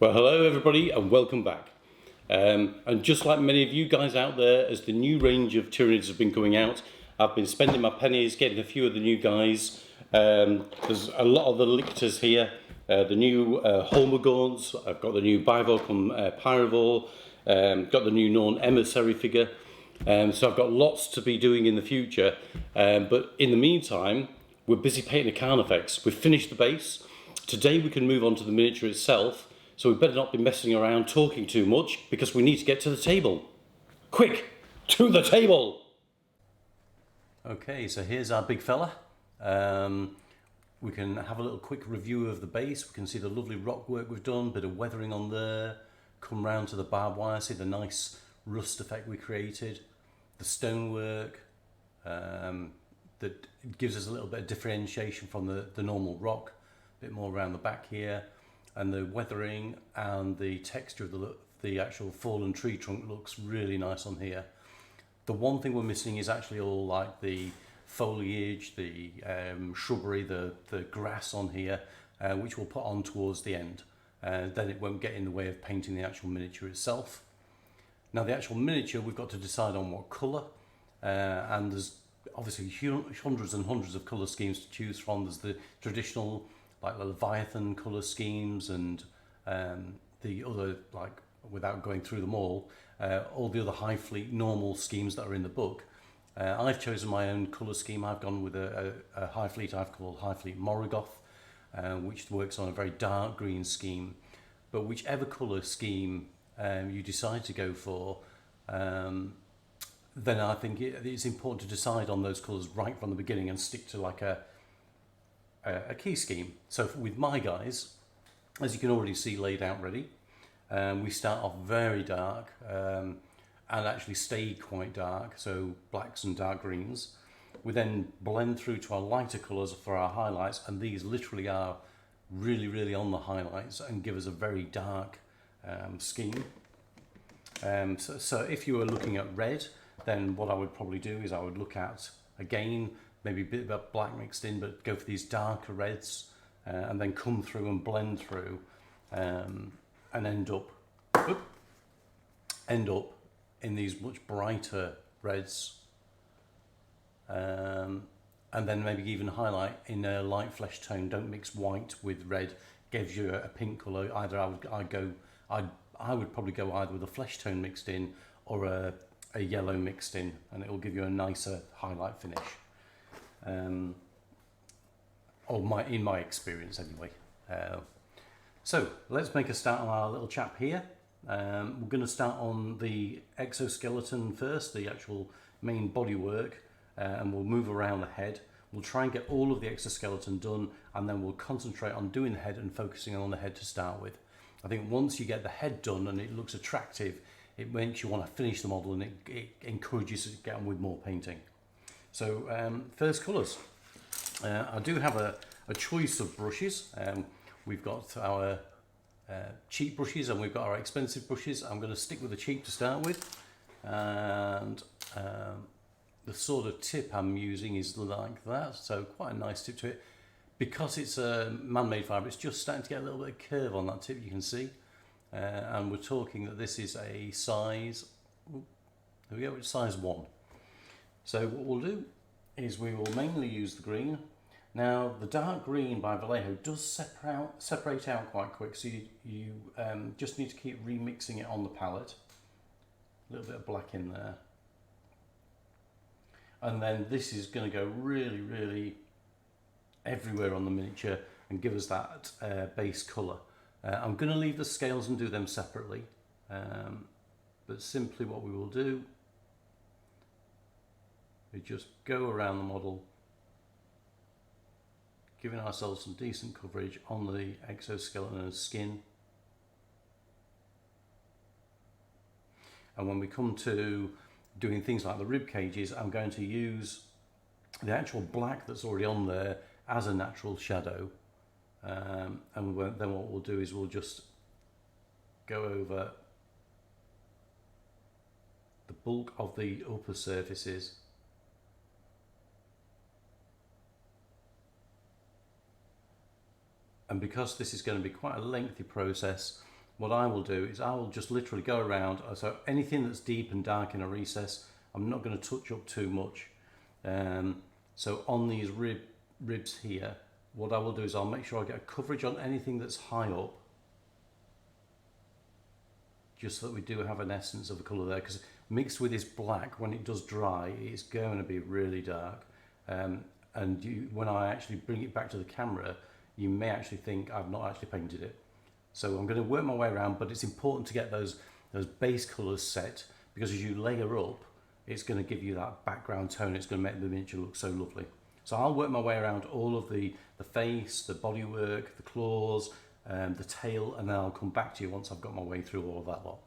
Well, hello everybody and welcome back. And just like many of you guys out there, as the new range of Tyranids have been coming out, I've been spending my pennies getting a few of the new guys. There's a lot of the lictors here, the new Holmogorns, I've got the new Bivocum Pyrovore, got the new Norn Emissary figure. So I've got lots to be doing in the future, but in the meantime, we're busy painting the Carnifex. We've finished the base. Today we can move on to the miniature itself. So we better not be messing around talking too much because we need to get to the table. Quick, to the table! Okay, so here's our big fella. We can have a little quick review of the base. We can see the lovely rock work we've done, bit of weathering on there. Come round to the barbed wire, see the nice rust effect we created. The stonework that gives us a little bit of differentiation from the normal rock. A bit more around the back here. And the weathering and the texture of the actual fallen tree trunk looks really nice on here. The one thing we're missing is actually all like the foliage, the shrubbery, the grass on here, which we'll put on towards the end. Then it won't get in the way of painting the actual miniature itself. Now the actual miniature, we've got to decide on what colour, and there's obviously hundreds and hundreds of colour schemes to choose from. There's the traditional like the Leviathan colour schemes and the other, like, without going through them all the other High Fleet normal schemes that are in the book. I've chosen my own colour scheme. I've gone with a High Fleet I've called High Fleet Morrigoth, which works on a very dark green scheme. But whichever colour scheme you decide to go for, then I think it's important to decide on those colours right from the beginning and stick to like a key scheme. So with my guys, as you can already see laid out ready, we start off very dark and actually stay quite dark, so blacks and dark greens. We then blend through to our lighter colours for our highlights, and these literally are really on the highlights and give us a very dark scheme. So if you were looking at red, then what I would probably do is I would look at, again, maybe a bit of black mixed in, but go for these darker reds and then come through and blend through and end up in these much brighter reds, and then maybe even highlight in a light flesh tone. Don't mix white with red, gives you a pink colour. Either I would probably go either with a flesh tone mixed in or a yellow mixed in, and it will give you a nicer highlight finish. In my experience anyway. So let's make a start on our little chap here. We're going to start on the exoskeleton first, the actual main bodywork, and we'll move around the head. We'll try and get all of the exoskeleton done, and then we'll concentrate on doing the head and focusing on the head to start with. I think once you get the head done and it looks attractive, it makes you want to finish the model, and it encourages you to get on with more painting. So first colours. I do have a choice of brushes. We've got our cheap brushes and we've got our expensive brushes. I'm going to stick with the cheap to start with, and the sort of tip I'm using is like that, so quite a nice tip to it. Because it's a man-made fibre, it's just starting to get a little bit of curve on that tip, you can see, and we're talking that this is a size, there we go, it's size 1. So what we'll do is we will mainly use the green. Now the dark green by Vallejo does separate out quite quick, so you just need to keep remixing it on the palette. A little bit of black in there. And then this is going to go really everywhere on the miniature and give us that base colour. I'm going to leave the scales and do them separately, but simply what we will do, we just go around the model, giving ourselves some decent coverage on the exoskeleton and skin. And when we come to doing things like the rib cages, I'm going to use the actual black that's already on there as a natural shadow. And then what we'll do is we'll just go over the bulk of the upper surfaces. And because this is going to be quite a lengthy process, what I will do is I will just literally go around. So anything that's deep and dark in a recess, I'm not going to touch up too much. So on these ribs here, what I will do is I'll make sure I get a coverage on anything that's high up, just so that we do have an essence of the colour there, because mixed with this black, when it does dry, it's going to be really dark. And when I actually bring it back to the camera, you may actually think I've not actually painted it. So I'm going to work my way around, but it's important to get those base colours set, because as you layer up, it's going to give you that background tone. It's going to make the miniature look so lovely. So I'll work my way around all of the face, the bodywork, the claws, the tail, and then I'll come back to you once I've got my way through all of that lot.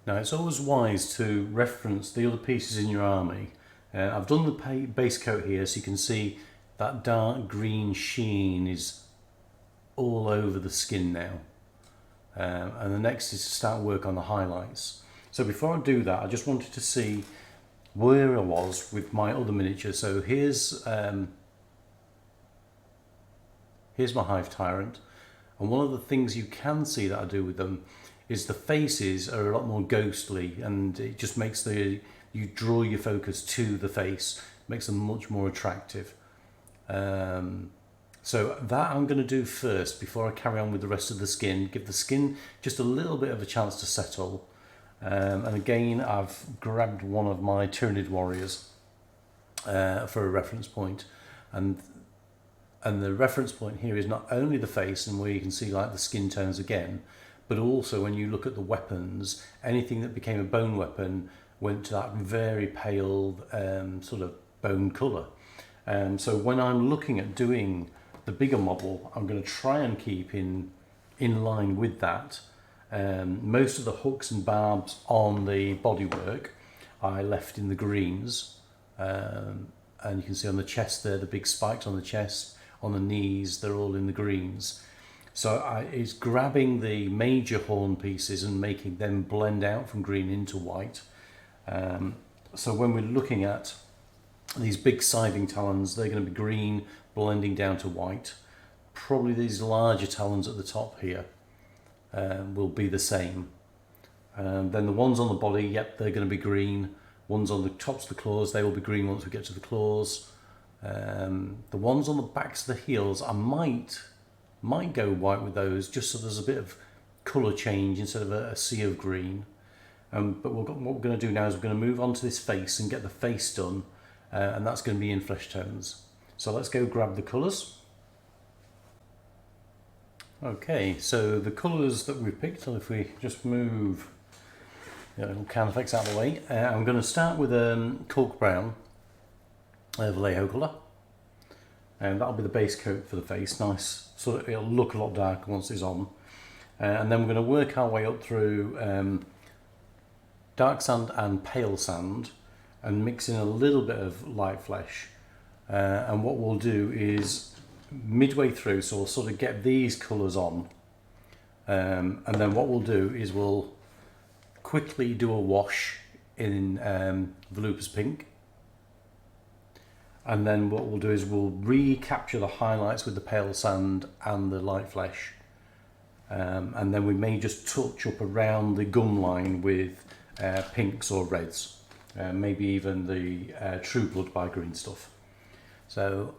Now, it's always wise to reference the other pieces in your army. I've done the base coat here, so you can see that dark green sheen is all over the skin now. And the next is to start work on the highlights. So before I do that, I just wanted to see where I was with my other miniature. So here's my Hive Tyrant, and one of the things you can see that I do with them is the faces are a lot more ghostly, and it just makes you draw your focus to the face, makes them much more attractive. So that I'm going to do first before I carry on with the rest of the skin. Give the skin just a little bit of a chance to settle. And again, I've grabbed one of my Tyranid warriors for a reference point, and the reference point here is not only the face and where you can see like the skin tones again, but also when you look at the weapons, anything that became a bone weapon went to that very pale sort of bone colour. So when I'm looking at doing the bigger model, I'm going to try and keep in line with that. Most of the hooks and barbs on the bodywork I left in the greens, and you can see on the chest there, the big spikes on the chest, on the knees, they're all in the greens. So it's grabbing the major horn pieces and making them blend out from green into white. So when we're looking at these big siding talons, they're going to be green blending down to white. Probably these larger talons at the top here will be the same. Then the ones on the body, yep, they're going to be green. Ones on the tops of the claws, they will be green once we get to the claws. The ones on the backs of the heels, I might go white with those, just so there's a bit of colour change instead of a sea of green. But what we're going to do now is we're going to move on to this face and get the face done, and that's going to be in flesh tones. So let's go grab the colours. Okay, so the colours that we've picked, if we just move Carnifex out of the way, I'm going to start with cork brown Vallejo colour, and that'll be the base coat for the face. Nice, so it'll look a lot darker once it's on. And then we're going to work our way up through dark sand and pale sand, and mix in a little bit of light flesh. And what we'll do is midway through, so we'll sort of get these colours on, and then what we'll do is we'll quickly do a wash in Volupus Pink, and then what we'll do is we'll recapture the highlights with the pale sand and the light flesh, and then we may just touch up around the gum line with pinks or reds, maybe even the True Blood by Green stuff. So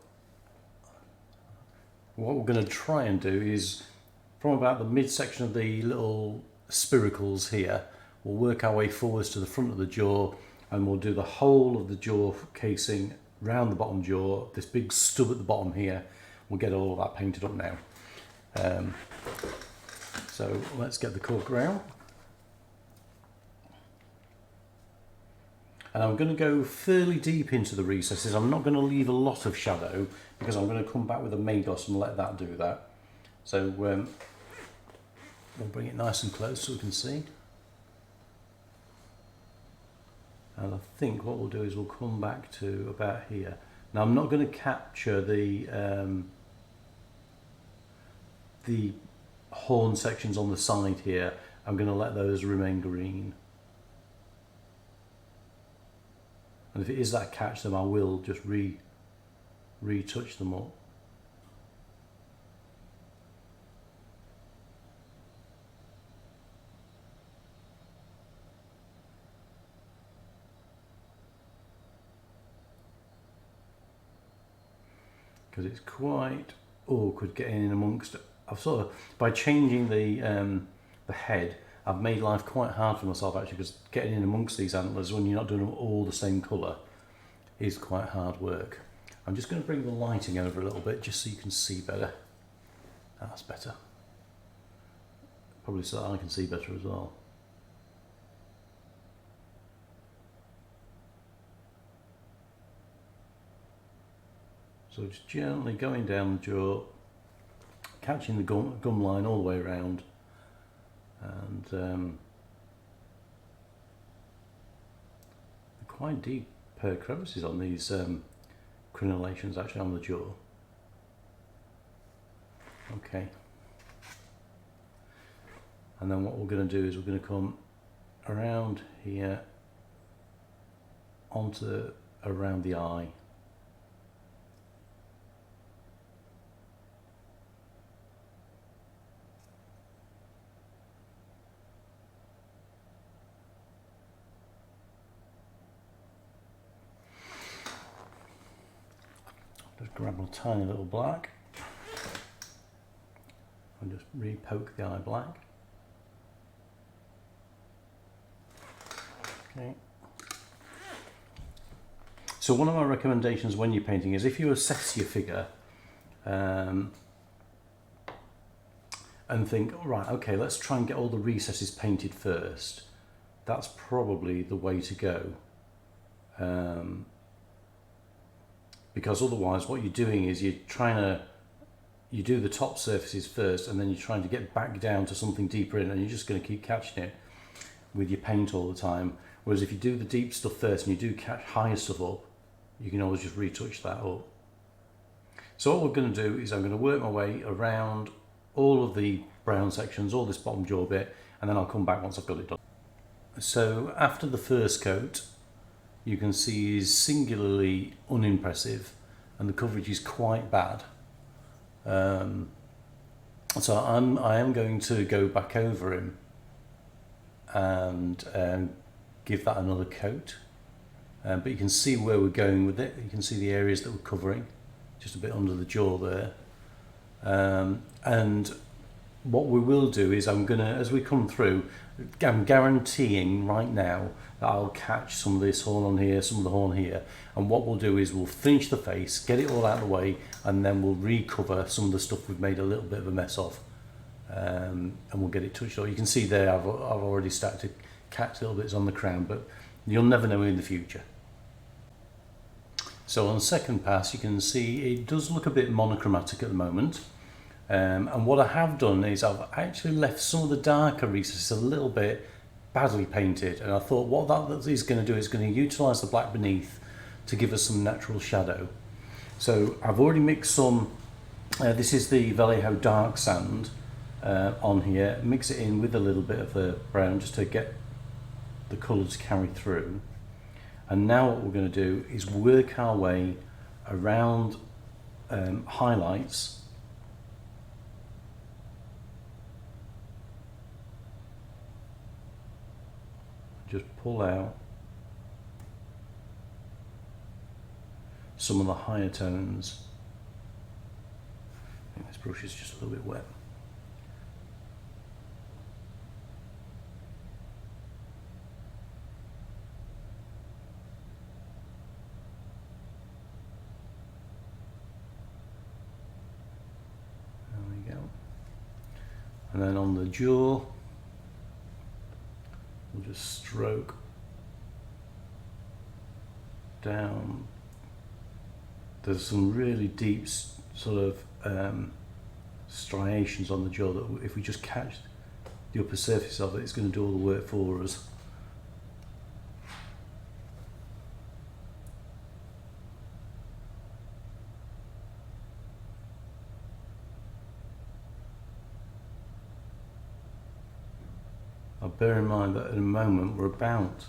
what we're going to try and do is, from about the midsection of the little spiracles here, we'll work our way forwards to the front of the jaw, and we'll do the whole of the jaw casing round the bottom jaw, this big stub at the bottom here. We'll get all of that painted up now. So let's get the cork around. And I'm going to go fairly deep into the recesses. I'm not going to leave a lot of shadow, because I'm going to come back with a Magos and let that do that. So we'll bring it nice and close so we can see. And I think what we'll do is we'll come back to about here. Now I'm not going to capture the horn sections on the side here. I'm going to let those remain green. And if it is that catch, then I will just retouch them up. because it's quite awkward getting in amongst. I've sort of, by changing the head, I've made life quite hard for myself actually, because getting in amongst these antlers when you're not doing them all the same colour is quite hard work. I'm just going to bring the lighting over a little bit just so you can see better. That's better. Probably so that I can see better as well. So just gently going down the jaw, catching the gum line all the way around, and quite deep crevices on these crenellations actually on the jaw. Okay. And then what we're going to do is we're going to come around here onto around the eye. Just grab a tiny little black and just re-poke the eye black. Okay. So one of my recommendations when you're painting is if you assess your figure and think, right, okay, let's try and get all the recesses painted first. That's probably the way to go. Because otherwise what you're doing is you do the top surfaces first and then you're trying to get back down to something deeper in, and you're just going to keep catching it with your paint all the time. Whereas if you do the deep stuff first and you do catch higher stuff up, you can always just retouch that up. So what we're going to do is I'm going to work my way around all of the brown sections, all this bottom jaw bit, and then I'll come back once I've got it done. So after the first coat, you can see is singularly unimpressive and the coverage is quite bad. So I am going to go back over him and give that another coat. But you can see where we're going with it. You can see the areas that we're covering, just a bit under the jaw there. And what we will do is I'm gonna, as we come through, I'm guaranteeing right now that I'll catch some of this horn on here, some of the horn here, and what we'll do is we'll finish the face, get it all out of the way, and then we'll recover some of the stuff we've made a little bit of a mess of, and we'll get it touched up. You can see there I've already started to catch little bits on the crown, but you'll never know in the future. So on second pass you can see it does look a bit monochromatic at the moment. And what I have done is I've actually left some of the darker recesses a little bit badly painted, and I thought what that is going to do is going to utilise the black beneath to give us some natural shadow. So I've already mixed some, this is the Vallejo dark sand on here, mix it in with a little bit of the brown just to get the colours carry through. And now what we're going to do is work our way around highlights. Just pull out some of the higher tones. I think this brush is just a little bit wet. There we go. And then on the jaw, we'll just stroke down. There's some really deep sort of striations on the jaw that if we just catch the upper surface of it, it's going to do all the work for us. Now bear in mind that at the moment we're about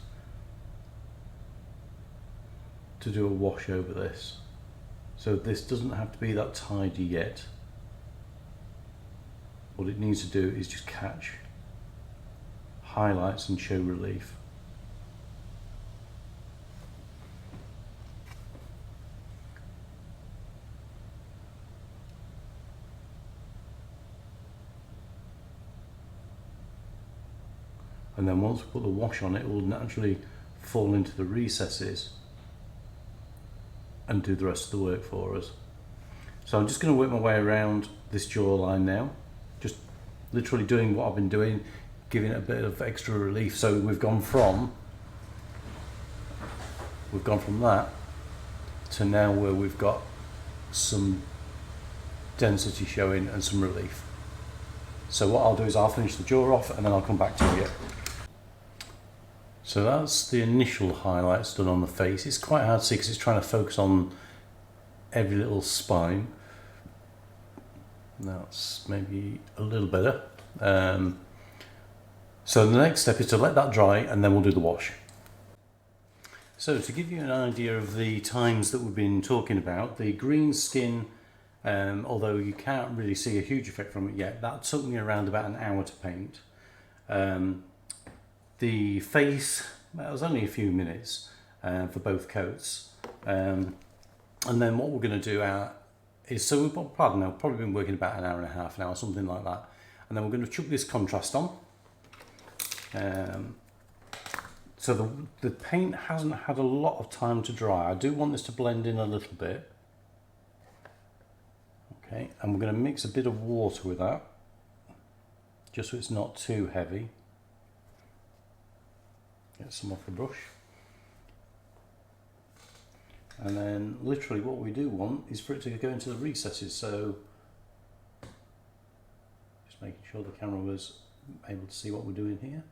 to do a wash over this. So this doesn't have to be that tidy yet. What it needs to do is just catch highlights and show relief. and then once we put the wash on, it will naturally fall into the recesses and do the rest of the work for us. So I'm just going to work my way around this jawline now, just literally doing what I've been doing, giving it a bit of extra relief. So we've gone from that to now where we've got some density showing and some relief. So what I'll do is I'll finish the jaw off and then I'll come back to you. So that's the initial highlights done on the face. It's quite hard to see because it's trying to focus on every little spine. That's maybe a little better. So the next step is to let that dry and then we'll do the wash. So to give you an idea of the times that we've been talking about, the green skin, although you can't really see a huge effect from it yet, that took me around about an hour to paint. The face, well, it was only a few minutes for both coats. And then what we're going to do is, so we've probably been working about an hour and a half now, something like that. And then we're going to chuck this contrast on. So the paint hasn't had a lot of time to dry. I do want this to blend in a little bit. Okay, and we're going to mix a bit of water with that, just so it's not too heavy. Get some off the brush. And then literally what we do want is for it to go into the recesses, so just making sure the camera was able to see what we're doing here.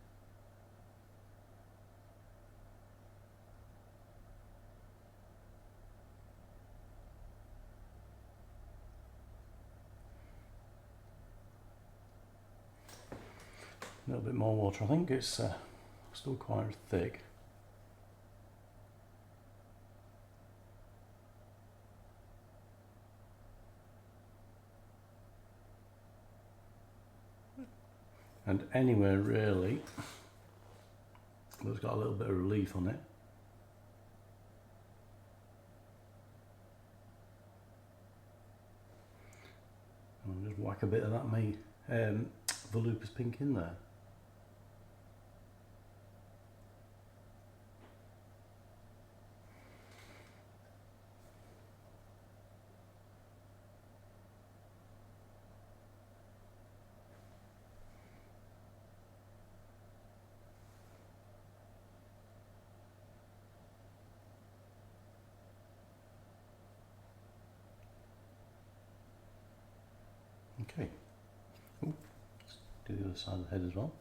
A little bit more water, I think. It's still quite thick. And anywhere really that's got a little bit of relief on it. I'll just whack a bit of that volupus pink in there. Okay, ooh, let's do the other side of the head as well.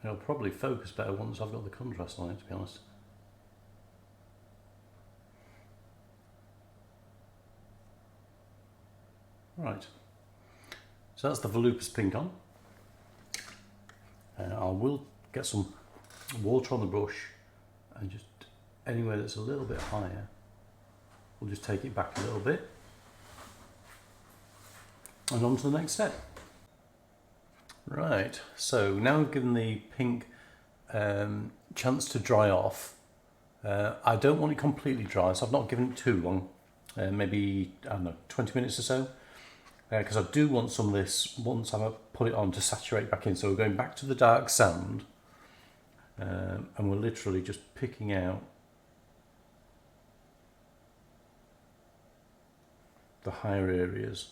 It'll probably focus better once I've got the contrast on it, to be honest. Right, so that's the volupus pink on. I will get some water on the brush and just anywhere that's a little bit higher, we'll just take it back a little bit. And on to the next step. Right, so now we've given the pink chance to dry off. I don't want it completely dry, so I've not given it too long, maybe, I don't know, 20 minutes or so, because I do want some of this, once I've put it on, to saturate back in. So we're going back to the dark sand, and we're literally just picking out the higher areas.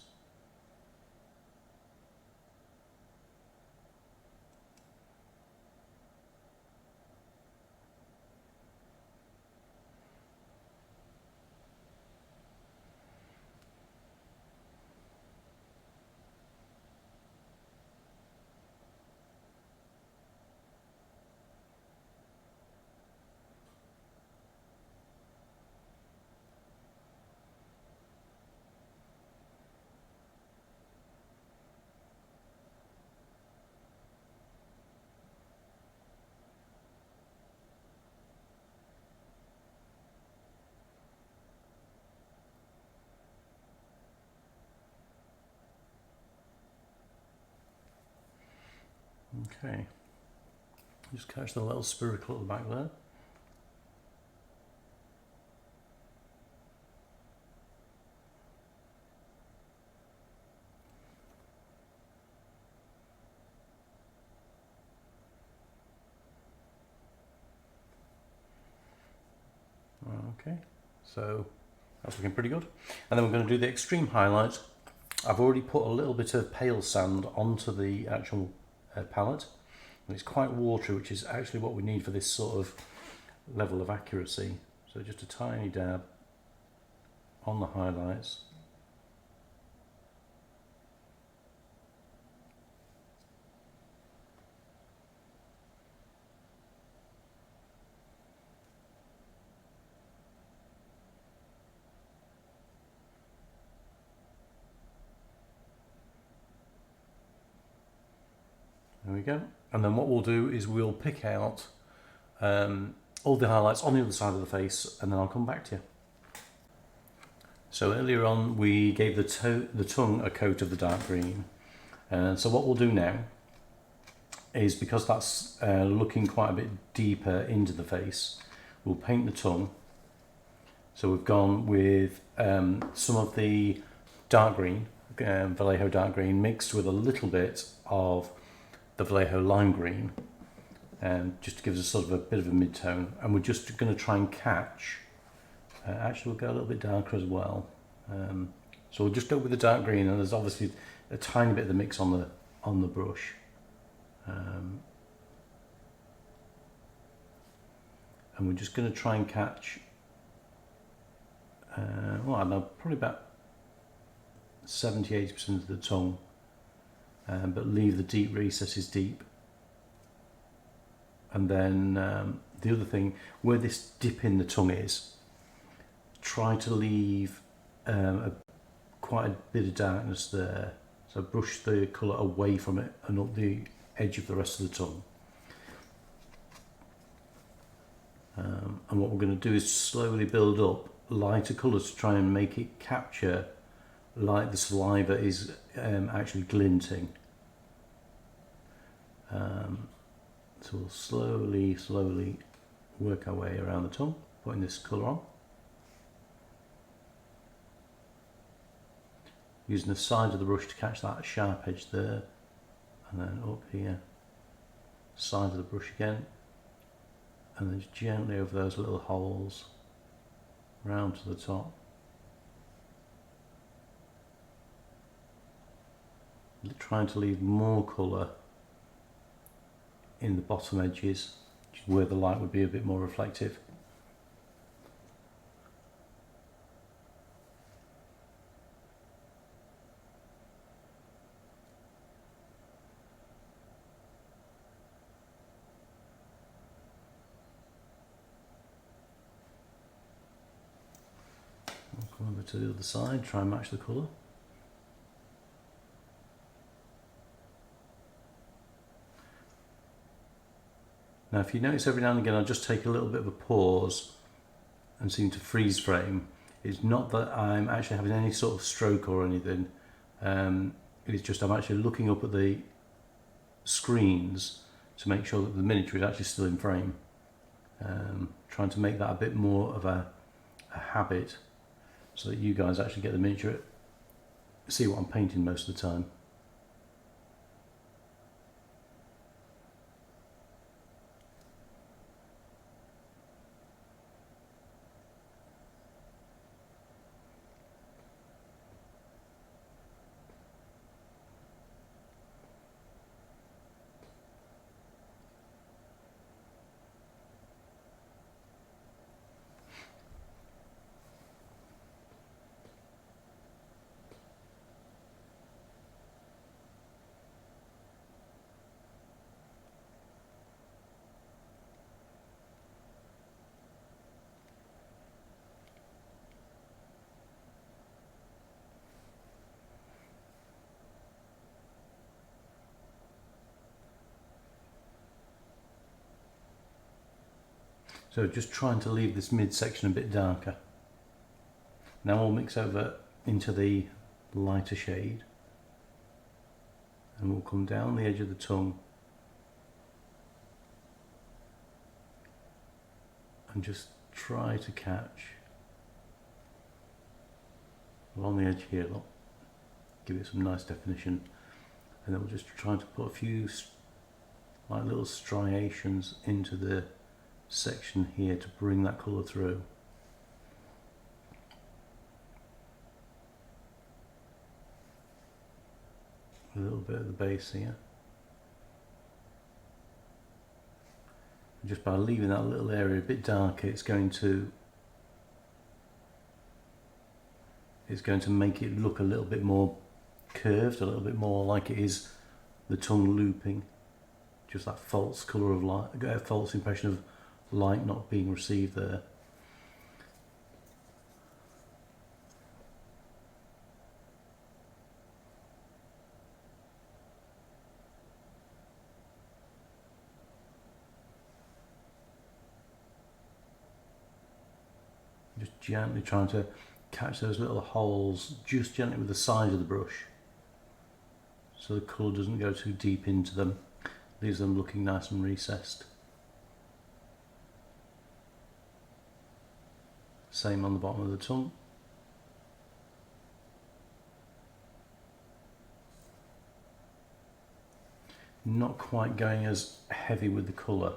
Okay, just catch the little spiracle at the back there. Okay, so that's looking pretty good. And then we're going to do the extreme highlights. I've already put a little bit of pale sand onto the actual palette. And it's quite watery, which is actually what we need for this sort of level of accuracy. So just a tiny dab on the highlights. There we go. And then what we'll do is we'll pick out all the highlights on the other side of the face, and then I'll come back to you. So earlier on we gave the tongue a coat of the dark green, and so what we'll do now is, because that's looking quite a bit deeper into the face, we'll paint the tongue. So we've gone with some of the dark green, Vallejo dark green, mixed with a little bit of the Vallejo lime green, just to give us a sort of a bit of a mid-tone. And we're just going to try and catch, actually we'll go a little bit darker as well. So we'll just go with the dark green, and there's obviously a tiny bit of the mix on the brush. And we're just going to try and catch, well, I don't know, probably about 70-80% of the tongue, but leave the deep recesses deep. And then the other thing, where this dip in the tongue is, try to leave quite a bit of darkness there. So brush the colour away from it and up the edge of the rest of the tongue. And what we're going to do is slowly build up lighter colours to try and make it capture like the saliva is actually glinting. So we'll slowly work our way around the tongue, putting this colour on. Using the side of the brush to catch that sharp edge there, and then up here, side of the brush again, and then just gently over those little holes, round to the top. Trying to leave more colour in the bottom edges, which is where the light would be a bit more reflective. I'll come over to the other side, try and match the colour. Now if you notice, every now and again I just take a little bit of a pause and seem to freeze frame. It's not that I'm actually having any sort of stroke or anything, it's just I'm actually looking up at the screens to make sure that the miniature is actually still in frame. Trying to make that a bit more of a habit, so that you guys actually get the miniature, see what I'm painting most of the time. So just trying to leave this midsection a bit darker. Now we'll mix over into the lighter shade, and we'll come down the edge of the tongue and just try to catch along the edge here, look, give it some nice definition, and then we'll just try to put a few like little striations into the section here to bring that colour through. a little bit at the base here. Just by leaving that little area a bit darker, it's going to make it look a little bit more curved, a little bit more like it is the tongue looping. Just that false colour of light, a false impression of light not being received there. Just gently trying to catch those little holes, just gently with the side of the brush, so the colour doesn't go too deep into them, leaves them looking nice and recessed. Same on the bottom of the tongue. Not quite going as heavy with the colour,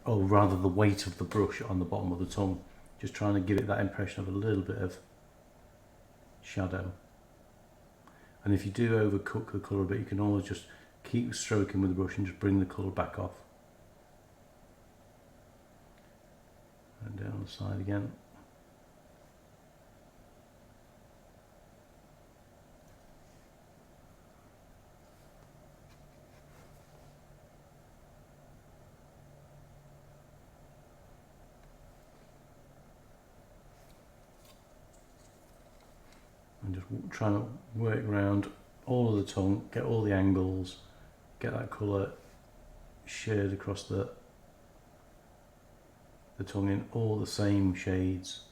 or rather the weight of the brush on the bottom of the tongue. Just trying to give it that impression of a little bit of shadow. And if you do overcook the colour a bit, you can always just keep stroking with the brush and just bring the colour back off. And down the side again. And just trying to work around all of the tongue, get all the angles, get that colour shared across the tongue in all the same shades.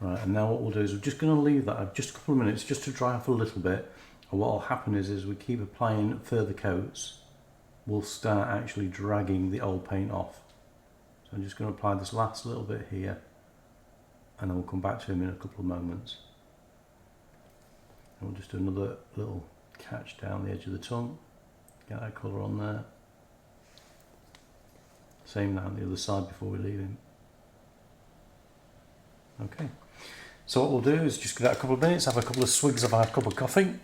Right, and now what we'll do is we're just going to leave that just a couple of minutes just to dry off a little bit. And what will happen is we keep applying further coats, we'll start actually dragging the old paint off. So I'm just going to apply this last little bit here, and then we'll come back to him in a couple of moments. And we'll just do another little catch down the edge of the tongue, get that colour on there. Same down the other side before we leave him. Okay, so what we'll do is just give that a couple of minutes, have a couple of swigs of our cup of coffee,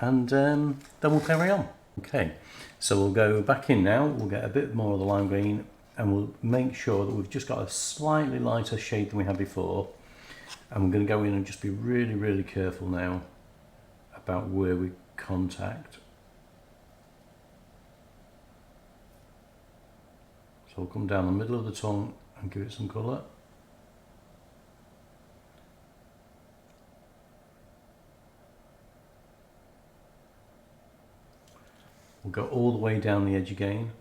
and then we'll carry on. Okay, so we'll go back in now, we'll get a bit more of the lime green, and we'll make sure that we've just got a slightly lighter shade than we had before. And we're going to go in and just be really, really careful now about where we contact. So we'll come down the middle of the tongue and give it some colour. We'll go all the way down the edge again.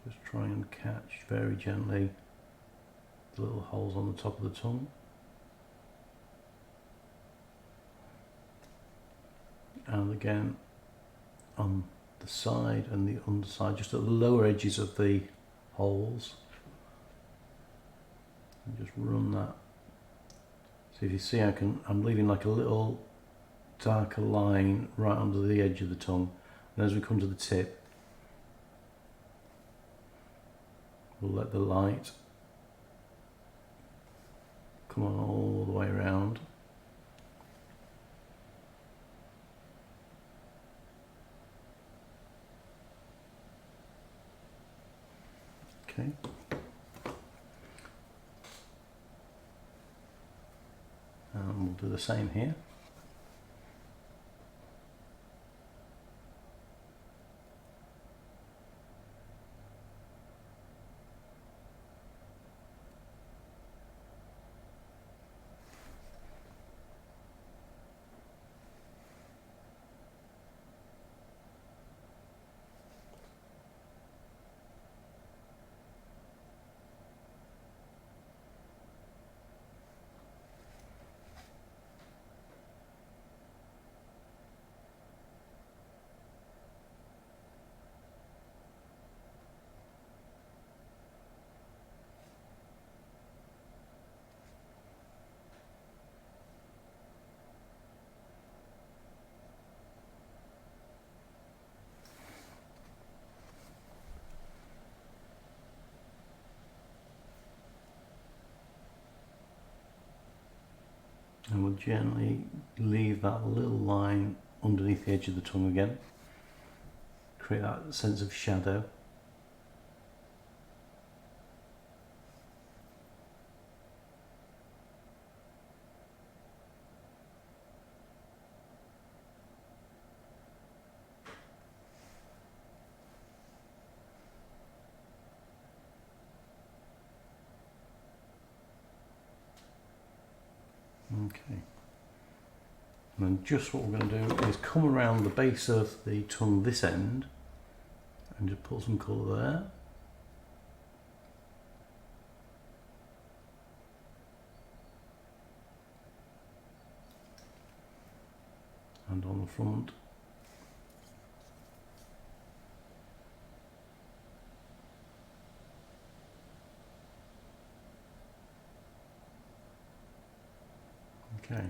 Just try and catch very gently the little holes on the top of the tongue. And again on the side and the underside, just at the lower edges of the holes. Just run that. So if you see, I'm leaving like a little darker line right under the edge of the tongue, and as we come to the tip, we'll let the light come on all the way around. Okay. And we'll do the same here. And we'll gently leave that little line underneath the edge of the tongue again. Create that sense of shadow. Okay. And then just what we're going to do is come around the base of the tongue this end and just put some colour there. And on the front. Okay.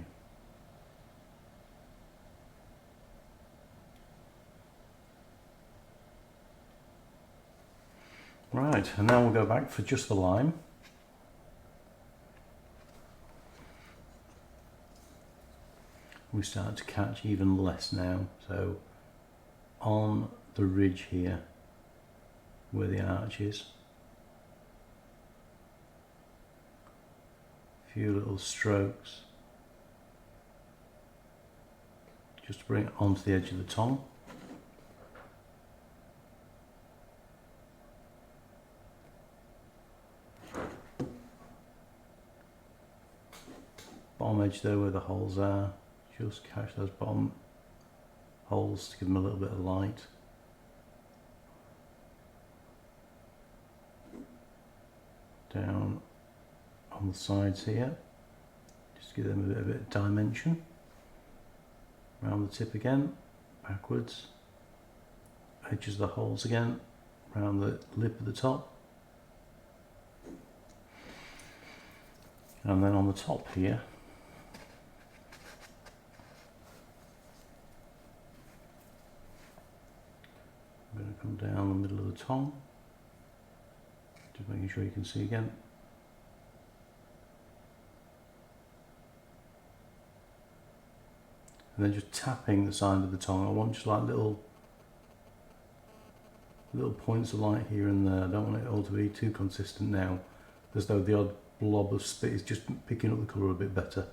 Right, and now we'll go back for just the lime. We start to catch even less now, so on the ridge here where the arch is, a few little strokes just to bring it onto the edge of the tongue. Bottom edge there where the holes are, just catch those bottom holes to give them a little bit of light. Down on the sides here, just give them a bit of dimension. Round the tip again, backwards, edges of the holes again, round the lip at the top. And then on the top here, I'm going to come down the middle of the tongue, just making sure you can see again. And then just tapping the side of the tongue. I want just like little points of light here and there. I don't want it all to be too consistent now, as though the odd blob of spit is just picking up the colour a bit better.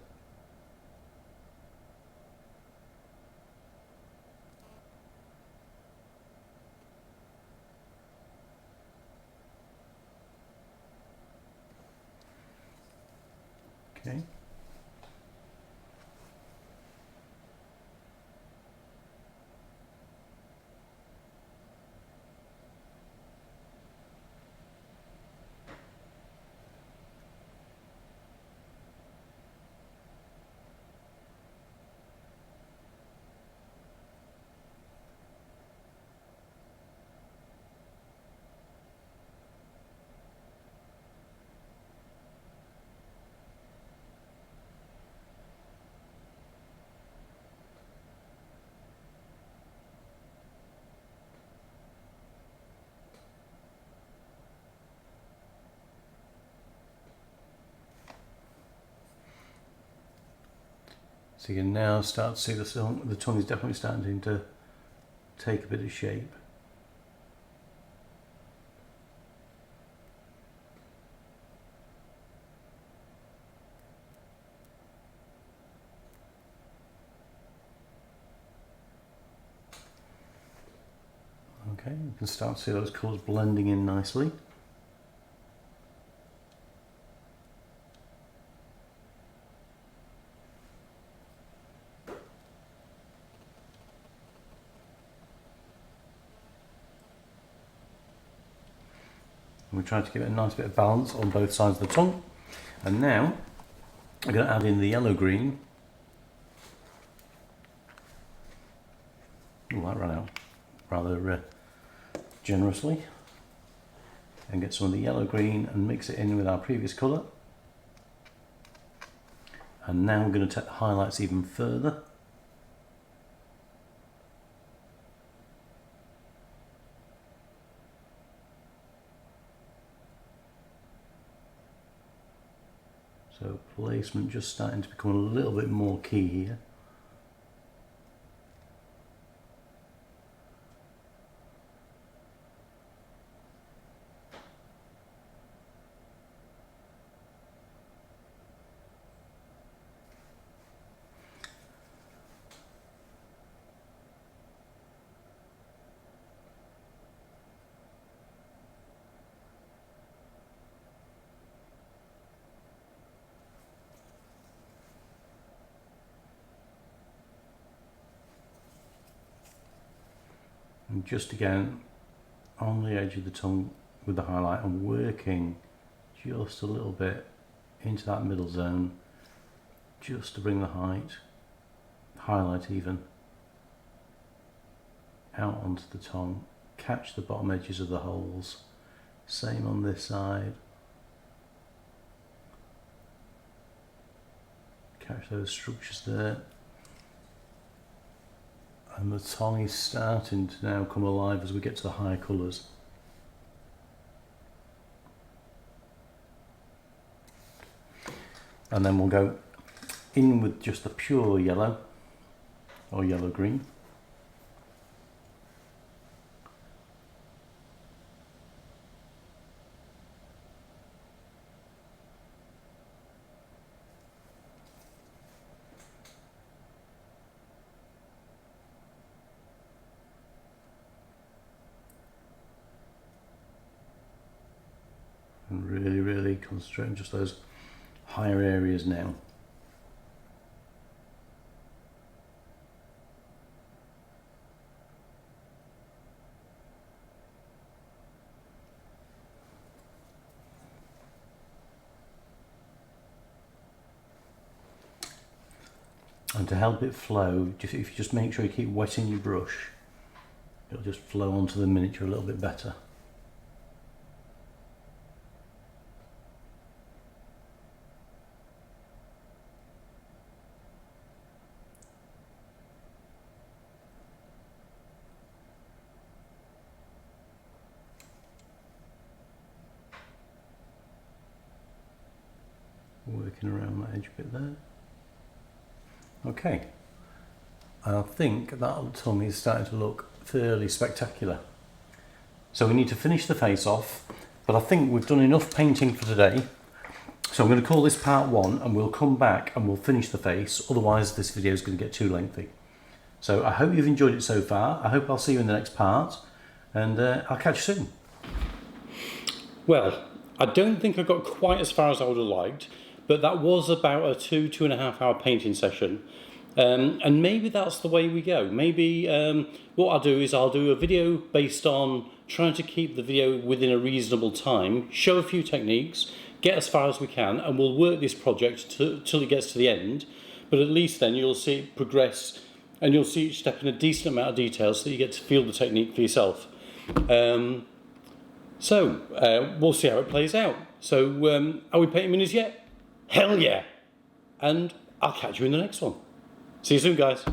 Okay. So you can now start to see the tongue is definitely starting to take a bit of shape. Okay, you can start to see those colours blending in nicely. We try to give it a nice bit of balance on both sides of the tongue. And now I'm going to add in the yellow green. Oh, that ran out rather generously. And get some of the yellow green and mix it in with our previous colour. And now we're going to take the highlights even further. So placement just starting to become a little bit more key here. And just again on the edge of the tongue with the highlight and working just a little bit into that middle zone just to bring the highlight even out onto the tongue, catch the bottom edges of the holes. Same on this side, catch those structures there. And the tongue is starting to now come alive as we get to the higher colours. And then we'll go in with just the pure yellow or yellow green. And really concentrate on just those higher areas now. And to help it flow, if you just make sure you keep wetting your brush, it'll just flow onto the miniature a little bit better. Working around that edge bit there. Okay, I think that tongue is starting to look fairly spectacular. So we need to finish the face off, but I think we've done enough painting for today. So I'm going to call this part 1 and we'll come back and we'll finish the face, otherwise this video is going to get too lengthy. So I hope you've enjoyed it so far. I hope I'll see you in the next part, and I'll catch you soon. Well, I don't think I got quite as far as I would have liked, but that was about a 2.5 hour painting session. And maybe that's the way we go. Maybe what I'll do is I'll do a video based on trying to keep the video within a reasonable time, show a few techniques, get as far as we can, and we'll work this project till it gets to the end. But at least then you'll see it progress, and you'll see each step in a decent amount of detail so that you get to feel the technique for yourself. So we'll see how it plays out. So are we painting minis yet? Hell yeah! And I'll catch you in the next one. See you soon, guys.